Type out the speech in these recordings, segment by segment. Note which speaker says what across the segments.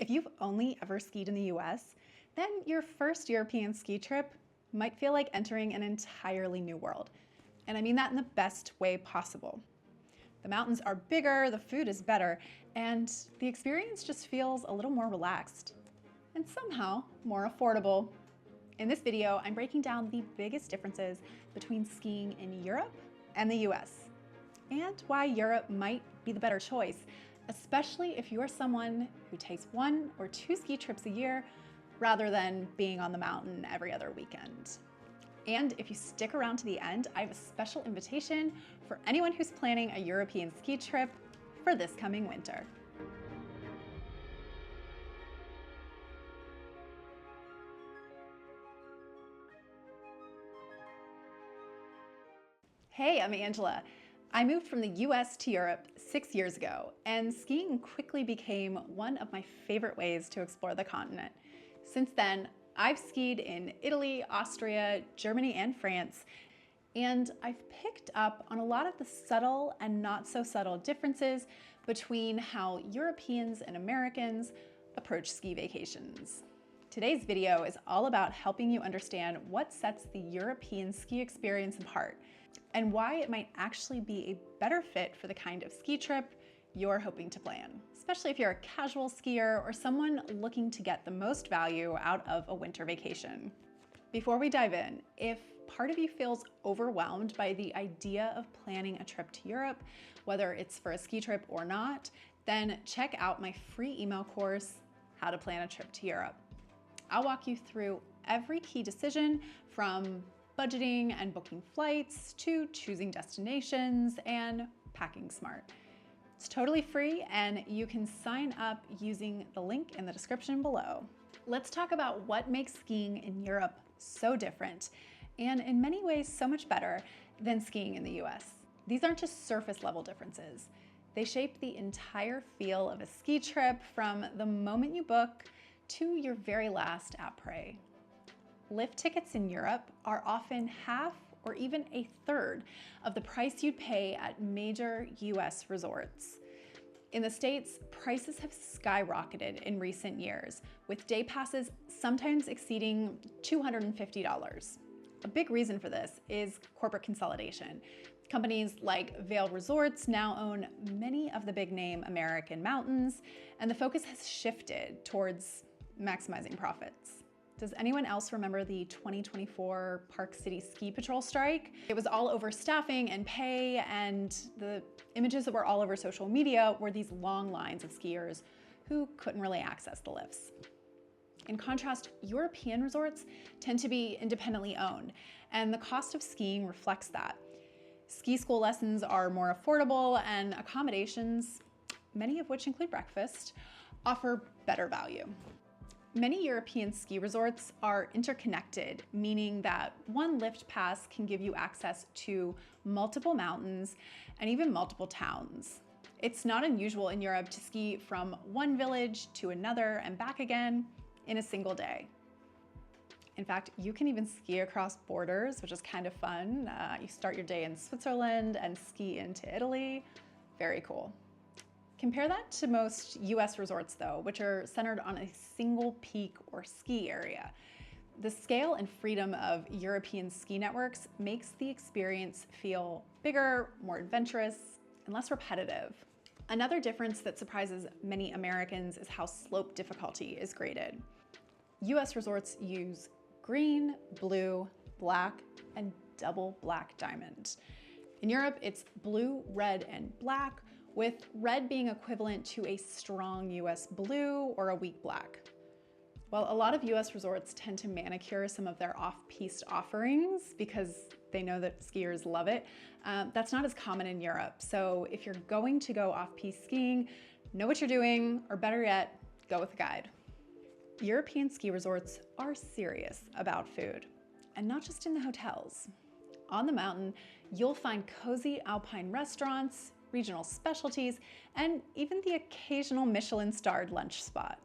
Speaker 1: If you've only ever skied in the US, then your first European ski trip might feel like entering an entirely new world. And I mean that in the best way possible. The mountains are bigger, the food is better, and the experience just feels a little more relaxed and somehow more affordable. In this video, I'm breaking down the biggest differences between skiing in Europe and the US, and why Europe might be the better choice, especially if you're someone who takes 1 or 2 ski trips a year rather than being on the mountain every other weekend. And if you stick around to the end, I have a special invitation for anyone who's planning a European ski trip for this coming winter. Hey, I'm Angela. I moved from the US to Europe 6 years ago, and skiing quickly became one of my favorite ways to explore the continent. Since then, I've skied in Italy, Austria, Germany, and France, and I've picked up on a lot of the subtle and not so subtle differences between how Europeans and Americans approach ski vacations. Today's video is all about helping you understand what sets the European ski experience apart and why it might actually be a better fit for the kind of ski trip you're hoping to plan, especially if you're a casual skier or someone looking to get the most value out of a winter vacation. Before we dive in, if part of you feels overwhelmed by the idea of planning a trip to Europe, whether it's for a ski trip or not, then check out my free email course, How to Plan a Trip to Europe. I'll walk you through every key decision from budgeting and booking flights to choosing destinations and packing smart. It's totally free, and you can sign up using the link in the description below. Let's talk about what makes skiing in Europe so different, and in many ways so much better than skiing in the US. These aren't just surface level differences. They shape the entire feel of a ski trip from the moment you book to your very last après. Lift tickets in Europe are often half or even a third of the price you'd pay at major US resorts. In the States, prices have skyrocketed in recent years, with day passes sometimes exceeding $250. A big reason for this is corporate consolidation. Companies like Vail Resorts now own many of the big name American mountains, and the focus has shifted towards maximizing profits. Does anyone else remember the 2024 Park City Ski Patrol strike? It was all over staffing and pay, and the images that were all over social media were these long lines of skiers who couldn't really access the lifts. In contrast, European resorts tend to be independently owned, and the cost of skiing reflects that. Ski school lessons are more affordable, and accommodations, many of which include breakfast, offer better value. Many European ski resorts are interconnected, meaning that one lift pass can give you access to multiple mountains and even multiple towns. It's not unusual in Europe to ski from one village to another and back again in a single day. In fact, you can even ski across borders, which is kind of fun. You start your day in Switzerland and ski into Italy. Very cool. Compare that to most US resorts though, which are centered on a single peak or ski area. The scale and freedom of European ski networks makes the experience feel bigger, more adventurous, and less repetitive. Another difference that surprises many Americans is how slope difficulty is graded. US resorts use green, blue, black, and double black diamond. In Europe, it's blue, red, and black, with red being equivalent to a strong US blue or a weak black. While a lot of US resorts tend to manicure some of their off-piste offerings because they know that skiers love it, that's not as common in Europe. So if you're going to go off-piste skiing, know what you're doing, or better yet, go with a guide. European ski resorts are serious about food, and not just in the hotels. On the mountain, you'll find cozy alpine restaurants, regional specialties, and even the occasional Michelin-starred lunch spot.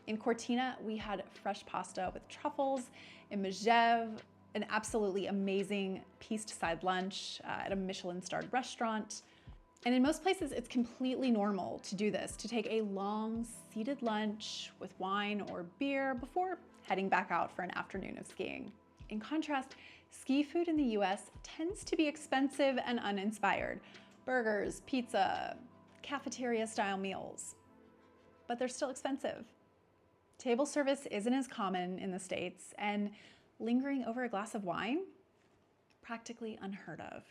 Speaker 1: In Cortina, we had fresh pasta with truffles. In Megève, an absolutely amazing piste-side lunch at a Michelin-starred restaurant. And in most places, it's completely normal to do this, to take a long seated lunch with wine or beer before heading back out for an afternoon of skiing. In contrast, ski food in the US tends to be expensive and uninspired. Burgers, pizza, cafeteria-style meals. But they're still expensive. Table service isn't as common in the States, and lingering over a glass of wine, practically unheard of.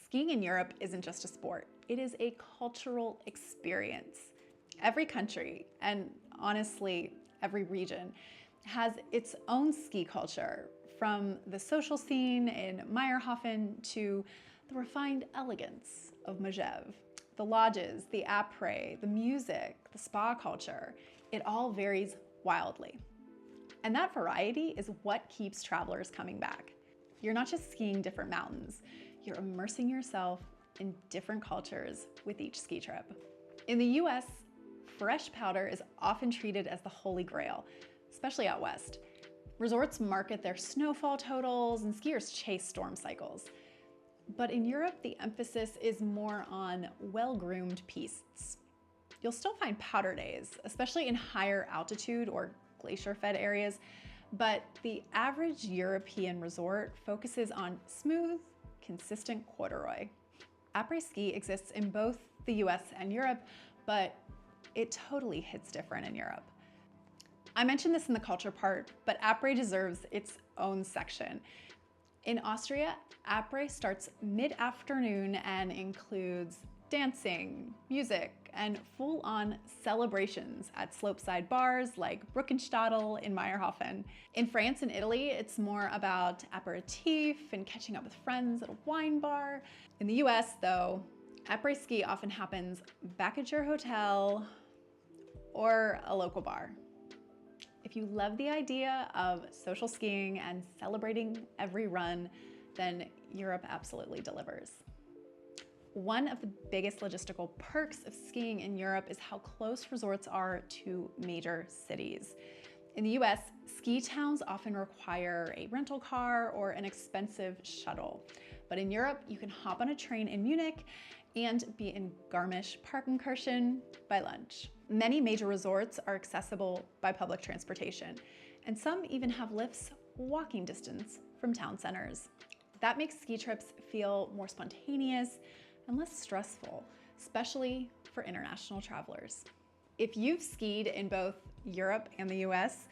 Speaker 1: Skiing in Europe isn't just a sport, it is a cultural experience. Every country, and honestly, every region, has its own ski culture, from the social scene in Meyerhofen to the refined elegance of Megève. The lodges, the après, the music, the spa culture, it all varies wildly. And that variety is what keeps travelers coming back. You're not just skiing different mountains, you're immersing yourself in different cultures with each ski trip. In the US, fresh powder is often treated as the holy grail, especially out west. Resorts market their snowfall totals and skiers chase storm cycles. But in Europe, the emphasis is more on well-groomed pistes. You'll still find powder days, especially in higher altitude or glacier-fed areas, but the average European resort focuses on smooth, consistent corduroy. Après ski exists in both the US and Europe, but it totally hits different in Europe. I mentioned this in the culture part, but après deserves its own section. In Austria, après starts mid-afternoon and includes dancing, music, and full-on celebrations at slopeside bars like Bruckenstadel in Meyerhofen. In France and Italy, it's more about aperitif and catching up with friends at a wine bar. In the US, though, après ski often happens back at your hotel or a local bar. If you love the idea of social skiing and celebrating every run, then Europe absolutely delivers. One of the biggest logistical perks of skiing in Europe is how close resorts are to major cities. In the US, ski towns often require a rental car or an expensive shuttle. But in Europe, you can hop on a train in Munich and be in Garmisch-Partenkirchen by lunch. Many major resorts are accessible by public transportation, and some even have lifts walking distance from town centers. That makes ski trips feel more spontaneous and less stressful, especially for international travelers. If you've skied in both Europe and the US,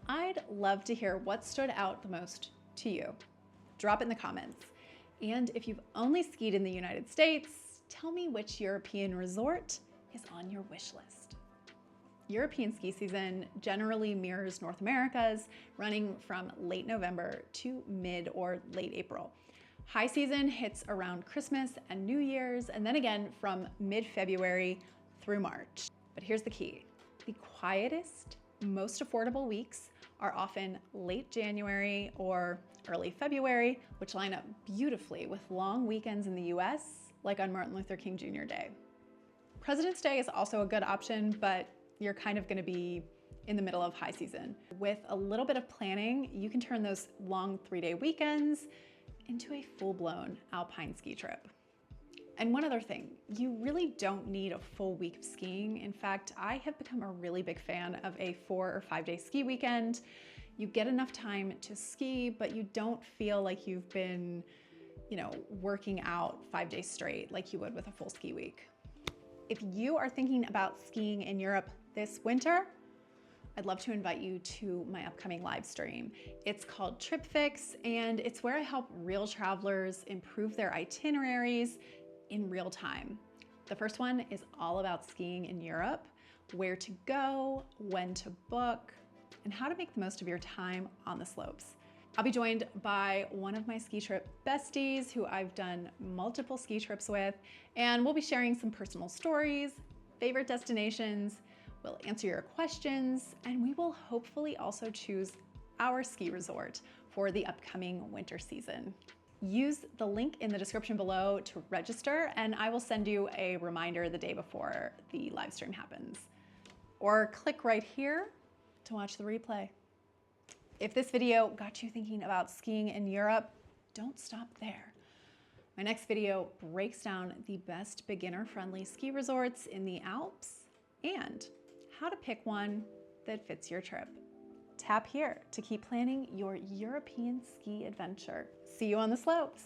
Speaker 1: I'd love to hear what stood out the most to you. Drop it in the comments. And if you've only skied in the United States, tell me which European resort is on your wish list. European ski season generally mirrors North America's, running from late November to mid or late April. High season hits around Christmas and New Year's, and then again from mid-February through March. But here's the key. The quietest, most affordable weeks are often late January or early February, which line up beautifully with long weekends in the US, like on Martin Luther King Jr. Day. President's Day is also a good option, but you're kind of gonna be in the middle of high season. With a little bit of planning, you can turn those long 3-day weekends into a full-blown alpine ski trip. And one other thing, you really don't need a full week of skiing. In fact, I have become a really big fan of a 4 or 5 day ski weekend. You get enough time to ski, but you don't feel like you've been, working out 5 days straight like you would with a full ski week. If you are thinking about skiing in Europe this winter, I'd love to invite you to my upcoming live stream. It's called Trip Fix, and it's where I help real travelers improve their itineraries in real time. The first one is all about skiing in Europe, where to go, when to book, and how to make the most of your time on the slopes. I'll be joined by one of my ski trip besties who I've done multiple ski trips with, and we'll be sharing some personal stories, favorite destinations, we'll answer your questions, and we will hopefully also choose our ski resort for the upcoming winter season. Use the link in the description below to register, and I will send you a reminder the day before the live stream happens. Or click right here to watch the replay. If this video got you thinking about skiing in Europe, don't stop there. My next video breaks down the best beginner-friendly ski resorts in the Alps and how to pick one that fits your trip. Tap here to keep planning your European ski adventure. See you on the slopes.